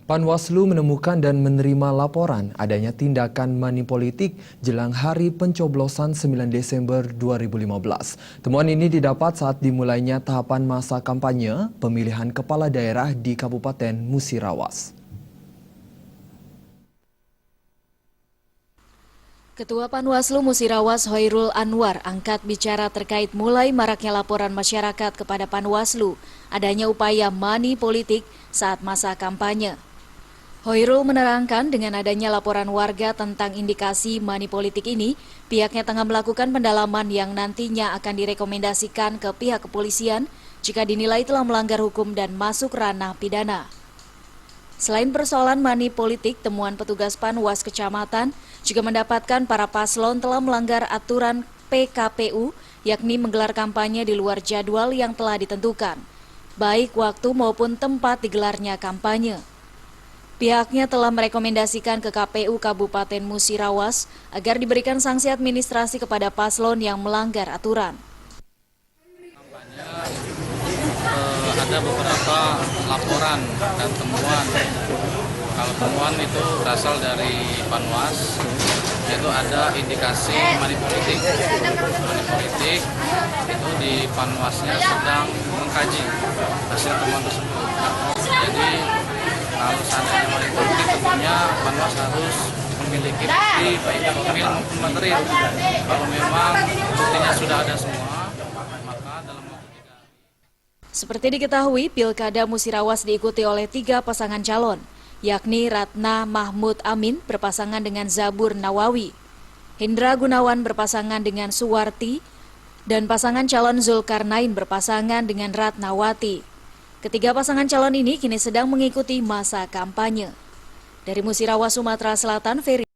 Panwaslu menemukan dan menerima laporan adanya tindakan money politik jelang hari pencoblosan 9 Desember 2015. Temuan ini didapat saat dimulainya tahapan masa kampanye pemilihan kepala daerah di Kabupaten Musirawas. Ketua Panwaslu Musirawas Hoirul Anwar angkat bicara terkait mulai maraknya laporan masyarakat kepada Panwaslu adanya upaya money politik saat masa kampanye. Hoirul menerangkan dengan adanya laporan warga tentang indikasi money politik ini, pihaknya tengah melakukan pendalaman yang nantinya akan direkomendasikan ke pihak kepolisian jika dinilai telah melanggar hukum dan masuk ranah pidana. Selain persoalan money politik, temuan petugas Panwas Kecamatan juga mendapatkan para paslon telah melanggar aturan PKPU, yakni menggelar kampanye di luar jadwal yang telah ditentukan, baik waktu maupun tempat digelarnya kampanye. Pihaknya telah merekomendasikan ke KPU Kabupaten Musirawas agar diberikan sanksi administrasi kepada paslon yang melanggar aturan. Ada beberapa laporan dan temuan. Kalau temuan itu berasal dari Panwas, yaitu ada indikasi money politik. Money politik itu di Panwasnya sedang mengkaji hasil temuan tersebut. Jadi kalau seandainya money politik, tentunya Panwas harus memiliki bukti baik formil maupun material. Kalau memang buktinya sudah ada semua, maka dalam waktu 3 hari. Seperti diketahui, Pilkada Musirawas diikuti oleh 3 pasangan calon, yakni Ratna Mahmud Amin berpasangan dengan Zabur Nawawi, Hendra Gunawan berpasangan dengan Suwarti, dan pasangan calon Zulkarnain berpasangan dengan Ratnawati. Ketiga pasangan calon ini kini sedang mengikuti masa kampanye. Dari Musirawas, Sumatera Selatan, Ferry